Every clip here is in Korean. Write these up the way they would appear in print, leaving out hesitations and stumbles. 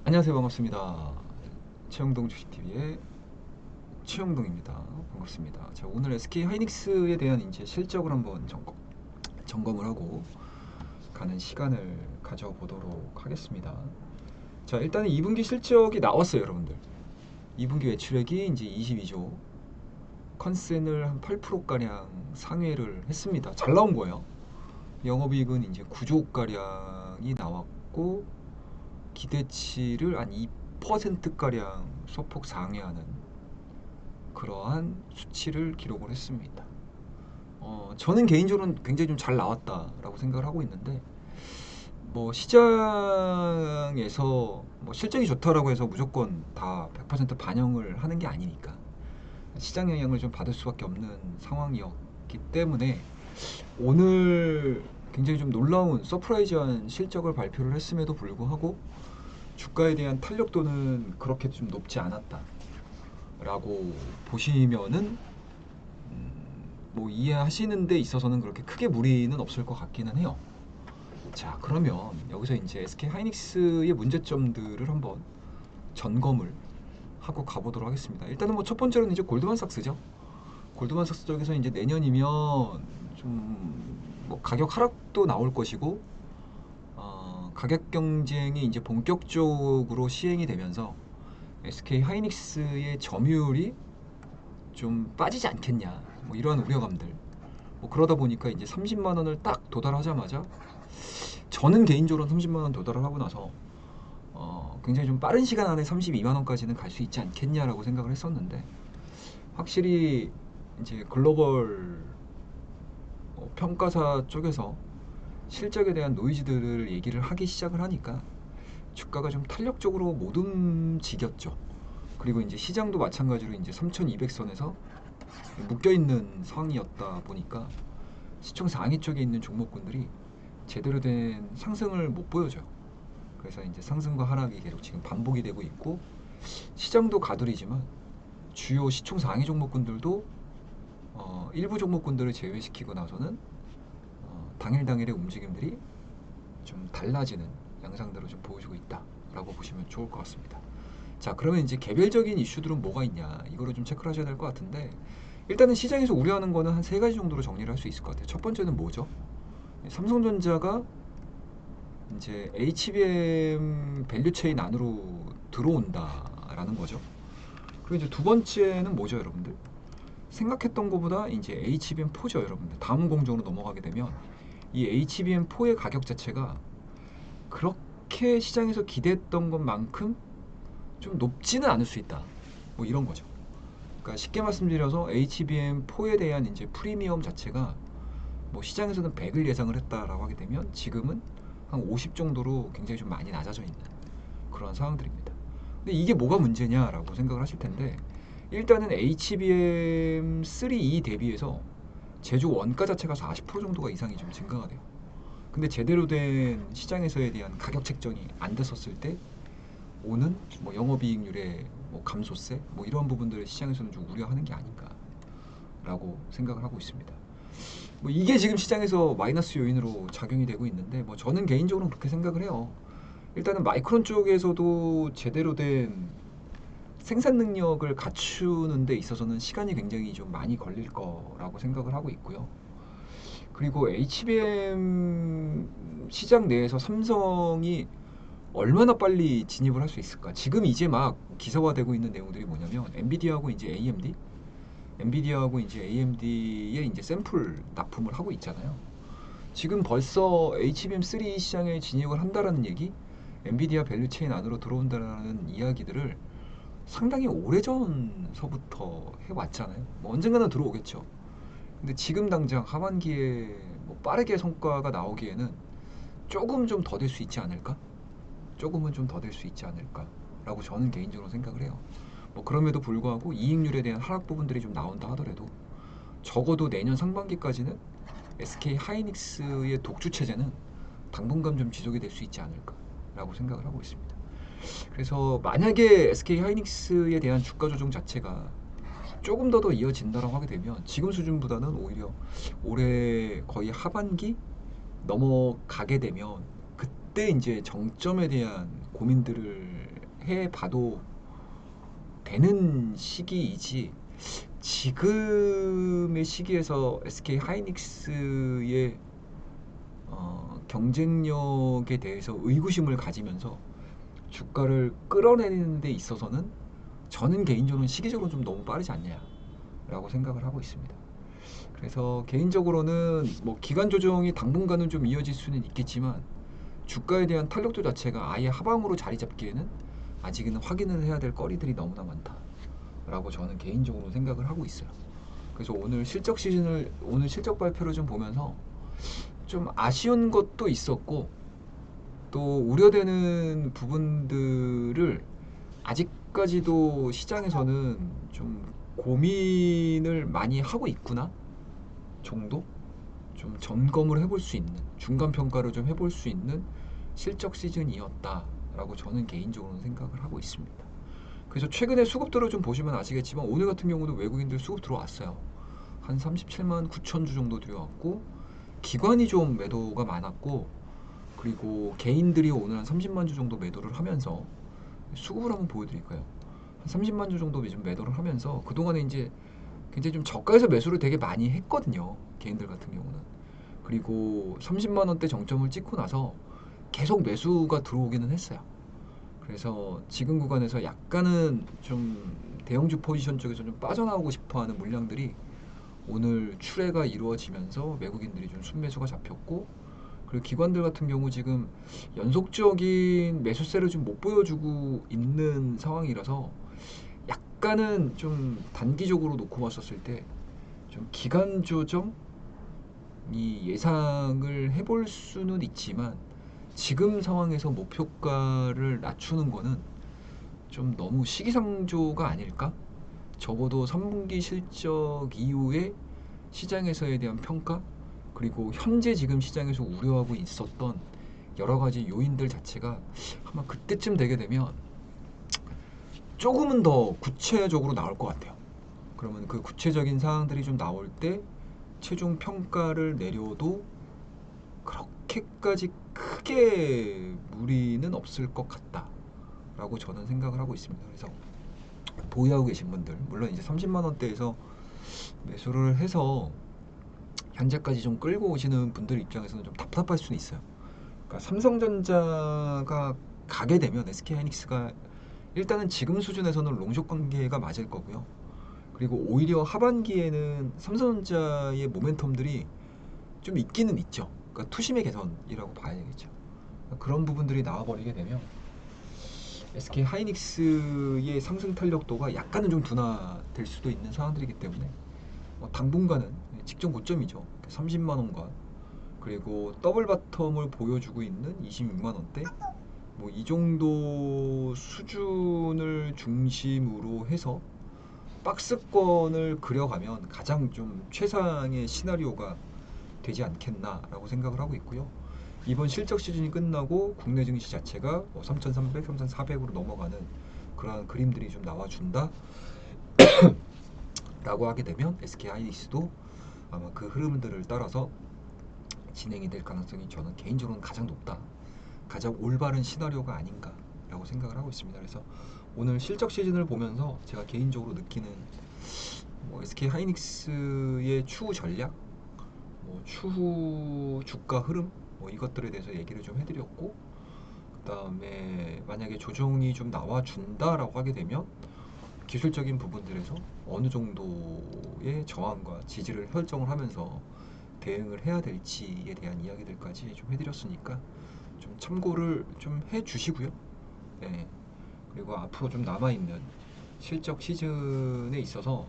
안녕하세요. 반갑습니다. 최영동 주식TV의 최영동입니다. 반갑습니다. 자, 오늘 SK 하이닉스에 대한 이제 실적을 한번 점검을 하고 가는 시간을 가져보도록 하겠습니다. 자, 일단은 2분기 실적이 나왔어요, 여러분들. 2분기 매출액이 이제 22조, 컨센을 한 8%가량 상회를 했습니다. 잘 나온 거예요. 영업이익은 이제 9조가량이 나왔고, 기대치를 한 2%가량 소폭 상회하는 그러한 수치를 기록을 했습니다. 저는 개인적으로는 굉장히 좀 잘 나왔다라고 생각을 하고 있는데, 뭐 시장에서 뭐 실적이 좋다라고 해서 무조건 다 100% 반영을 하는 게 아니니까 시장 영향을 좀 받을 수밖에 없는 상황이었기 때문에 오늘 굉장히 좀 놀라운 서프라이즈한 실적을 발표를 했음에도 불구하고 주가에 대한 탄력도는 그렇게 좀 높지 않았다라고 보시면은 뭐 이해하시는 데 있어서는 그렇게 크게 무리는 없을 것 같기는 해요. 자, 그러면 여기서 이제 SK 하이닉스의 문제점들을 한번 점검을 하고 가보도록 하겠습니다. 일단은 뭐 첫 번째로는 이제 골드만삭스죠. 골드만삭스 쪽에서 이제 내년이면 좀 뭐 가격 하락도 나올 것이고 가격 경쟁이 이제 본격적으로 시행이 되면서 SK 하이닉스의 점유율이 좀 빠지지 않겠냐, 뭐 이러한 우려감들. 뭐 그러다 보니까 이제 30만 원을 딱 도달하자마자 저는 개인적으로 30만 원 도달을 하고 나서 굉장히 좀 빠른 시간 안에 32만 원까지는 갈 수 있지 않겠냐라고 생각을 했었는데, 확실히 이제 글로벌 평가사 쪽에서 실적에 대한 노이즈들을 얘기를 하기 시작을 하니까 주가가 좀 탄력적으로 못 움직였죠. 그리고 이제 시장도 마찬가지로 이제 3,200선에서 묶여 있는 상황이었다 보니까 시총 상위 쪽에 있는 종목군들이 제대로 된 상승을 못 보여줘요. 그래서 이제 상승과 하락이 계속 지금 반복이 되고 있고, 시장도 가두리지만 주요 시총 상위 종목군들도 일부 종목군들을 제외시키고 나서는 당일 당일의 움직임들이 좀 달라지는 양상들을 좀 보여주고 있다라고 보시면 좋을 것 같습니다. 자, 그러면 이제 개별적인 이슈들은 뭐가 있냐, 이거를 좀 체크를 하셔야 될 것 같은데, 일단은 시장에서 우려하는 거는 한 세 가지 정도로 정리를 할 수 있을 것 같아요. 첫 번째는 뭐죠? 삼성전자가 이제 HBM 밸류체인 안으로 들어온다라는 거죠. 그리고 이제 두 번째는 뭐죠, 여러분들? 생각했던 것보다 이제 HBM4죠, 여러분들. 다음 공정으로 넘어가게 되면 이 HBM4의 가격 자체가 그렇게 시장에서 기대했던 것만큼 좀 높지는 않을 수 있다. 뭐 이런 거죠. 그러니까 쉽게 말씀드려서 HBM4에 대한 이제 프리미엄 자체가 뭐 시장에서는 100을 예상을 했다라고 하게 되면 지금은 한 50 정도로 굉장히 좀 많이 낮아져 있는 그런 상황들입니다. 근데 이게 뭐가 문제냐라고 생각을 하실 텐데, 일단은 HBM3E 대비해서 제조 원가 자체가 40% 정도가 이상이 좀 증가가 돼요. 근데 제대로 된 시장에서에 대한 가격 책정이 안 됐었을 때 오는 뭐 영업이익률의 뭐 감소세 뭐 이런 부분들을 시장에서는 좀 우려하는 게 아닌가라고 생각을 하고 있습니다. 뭐 이게 지금 시장에서 마이너스 요인으로 작용이 되고 있는데, 뭐 저는 개인적으로 그렇게 생각을 해요. 일단은 마이크론 쪽에서도 제대로 된 생산 능력을 갖추는 데 있어서는 시간이 굉장히 좀 많이 걸릴 거라고 생각을 하고 있고요. 그리고 HBM 시장 내에서 삼성이 얼마나 빨리 진입을 할 수 있을까? 지금 이제 막 기사화되고 있는 내용들이 뭐냐면 엔비디아하고 이제 AMD, 엔비디아하고 이제 AMD의 이제 샘플 납품을 하고 있잖아요. 지금 벌써 HBM3 시장에 진입을 한다라는 얘기, 엔비디아 밸류체인 안으로 들어온다라는 이야기들을 상당히 오래전서부터 해왔잖아요. 뭐 언젠가는 들어오겠죠. 근데 지금 당장 하반기에 뭐 빠르게 성과가 나오기에는 조금 좀 더 될 수 있지 않을까? 조금은 좀 더 될 수 있지 않을까라고 저는 개인적으로 생각을 해요. 뭐 그럼에도 불구하고 이익률에 대한 하락 부분들이 좀 나온다 하더라도 적어도 내년 상반기까지는 SK 하이닉스의 독주 체제는 당분간 좀 지속이 될 수 있지 않을까라고 생각을 하고 있습니다. 그래서 만약에 SK 하이닉스에 대한 주가 조정 자체가 조금 더 이어진다라고 하게 되면 지금 수준보다는 오히려 올해 거의 하반기 넘어가게 되면 그때 이제 정점에 대한 고민들을 해 봐도 되는 시기이지, 지금의 시기에서 SK 하이닉스의 경쟁력에 대해서 의구심을 가지면서 주가를 끌어내는 데 있어서는 저는 개인적으로는 시기적으로 좀 너무 빠르지 않냐라고 생각을 하고 있습니다. 그래서 개인적으로는 뭐 기간 조정이 당분간은 좀 이어질 수는 있겠지만 주가에 대한 탄력도 자체가 아예 하방으로 자리 잡기에는 아직은 확인을 해야 될 거리들이 너무나 많다라고 저는 개인적으로 생각을 하고 있어요. 그래서 오늘 실적 발표를 좀 보면서 좀 아쉬운 것도 있었고, 또 우려되는 부분들을 아직까지도 시장에서는 좀 고민을 많이 하고 있구나 정도? 좀 점검을 해볼 수 있는, 중간 평가를 좀 해볼 수 있는 실적 시즌이었다라고 저는 개인적으로는 생각을 하고 있습니다. 그래서 최근에 수급들을 좀 보시면 아시겠지만 오늘 같은 경우도 외국인들 수급 들어왔어요. 한 37만 9천 주 정도 들어왔고, 기관이 좀 매도가 많았고, 그리고 개인들이 오늘 한 30만 주 정도 매도를 하면서, 수급을 한번 보여드릴까요? 한 30만 주 정도 좀 매도를 하면서 그동안에 이제 굉장히 좀 저가에서 매수를 되게 많이 했거든요. 개인들 같은 경우는. 그리고 30만 원대 정점을 찍고 나서 계속 매수가 들어오기는 했어요. 그래서 지금 구간에서 약간은 좀 대형주 포지션 쪽에서 좀 빠져나오고 싶어하는 물량들이 오늘 출회가 이루어지면서 외국인들이 좀 순매수가 잡혔고, 그리고 기관들 같은 경우 지금 연속적인 매수세를 좀 못 보여주고 있는 상황이라서 약간은 좀 단기적으로 놓고 봤었을 때 좀 기간 조정이 예상을 해볼 수는 있지만, 지금 상황에서 목표가를 낮추는 거는 좀 너무 시기상조가 아닐까? 적어도 3분기 실적 이후에 시장에서에 대한 평가, 그리고 현재 지금 시장에서 우려하고 있었던 여러 가지 요인들 자체가 아마 그때쯤 되게 되면 조금은 더 구체적으로 나올 것 같아요. 그러면 그 구체적인 사항들이 좀 나올 때 최종 평가를 내려도 그렇게까지 크게 무리는 없을 것 같다라고 저는 생각을 하고 있습니다. 그래서 보유하고 계신 분들, 물론 이제 30만 원대에서 매수를 해서 현재까지 좀 끌고 오시는 분들 입장에서는 좀 답답할 수는 있어요. 그러니까 삼성전자가 가게 되면 SK하이닉스가 일단은 지금 수준에서는 롱숏 관계가 맞을 거고요. 그리고 오히려 하반기에는 삼성전자의 모멘텀들이 좀 있기는 있죠. 그러니까 투심의 개선이라고 봐야겠죠. 그러니까 그런 부분들이 나와버리게 되면 SK 하이닉스의 상승 탄력도가 약간은 좀 둔화될 수도 있는 상황들이기 때문에 당분간은 직전 고점이죠. 30만 원과 그리고 더블 바텀을 보여주고 있는 26만 원대, 뭐 이 정도 수준을 중심으로 해서 박스권을 그려가면 가장 좀 최상의 시나리오가 되지 않겠나라고 생각을 하고 있고요. 이번 실적 시즌이 끝나고 국내 증시 자체가 3,300, 3,400으로 넘어가는 그러한 그림들이 좀 나와준다 라고 하게 되면 SK 하이닉스도 아마 그 흐름들을 따라서 진행이 될 가능성이 저는 개인적으로는 가장 높다, 가장 올바른 시나리오가 아닌가라고 생각을 하고 있습니다. 그래서 오늘 실적 시즌을 보면서 제가 개인적으로 느끼는 SK 하이닉스의 추후 전략, 추후 주가 흐름, 이것들에 대해서 얘기를 좀 해드렸고, 그 다음에 만약에 조정이 좀 나와준다라고 하게 되면 기술적인 부분들에서 어느 정도의 저항과 지지를 설정을 하면서 대응을 해야 될지에 대한 이야기들까지 좀 해드렸으니까 좀 참고를 좀 해주시고요. 네. 그리고 앞으로 좀 남아있는 실적 시즌에 있어서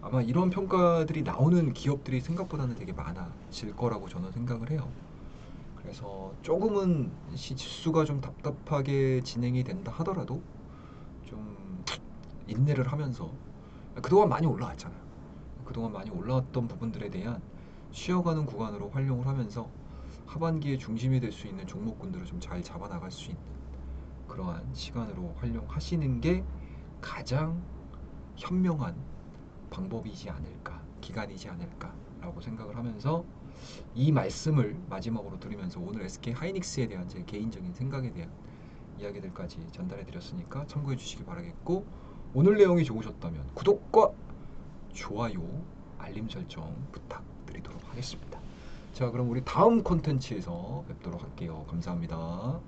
아마 이런 평가들이 나오는 기업들이 생각보다는 되게 많아질 거라고 저는 생각을 해요. 그래서 조금은 지수가 좀 답답하게 진행이 된다 하더라도 좀 인내를 하면서, 그동안 많이 올라왔잖아요. 그동안 많이 올라왔던 부분들에 대한 쉬어가는 구간으로 활용을 하면서 하반기에 중심이 될 수 있는 종목군들을 좀 잘 잡아나갈 수 있는 그러한 시간으로 활용하시는 게 가장 현명한 방법이지 않을까, 기간이지 않을까라고 생각을 하면서 이 말씀을 마지막으로 드리면서 오늘 SK 하이닉스에 대한 제 개인적인 생각에 대한 이야기들까지 전달해 드렸으니까 참고해 주시기 바라겠고, 오늘 내용이 좋으셨다면 구독과 좋아요, 알림 설정 부탁드리도록 하겠습니다. 자, 그럼 우리 다음 콘텐츠에서 뵙도록 할게요. 감사합니다.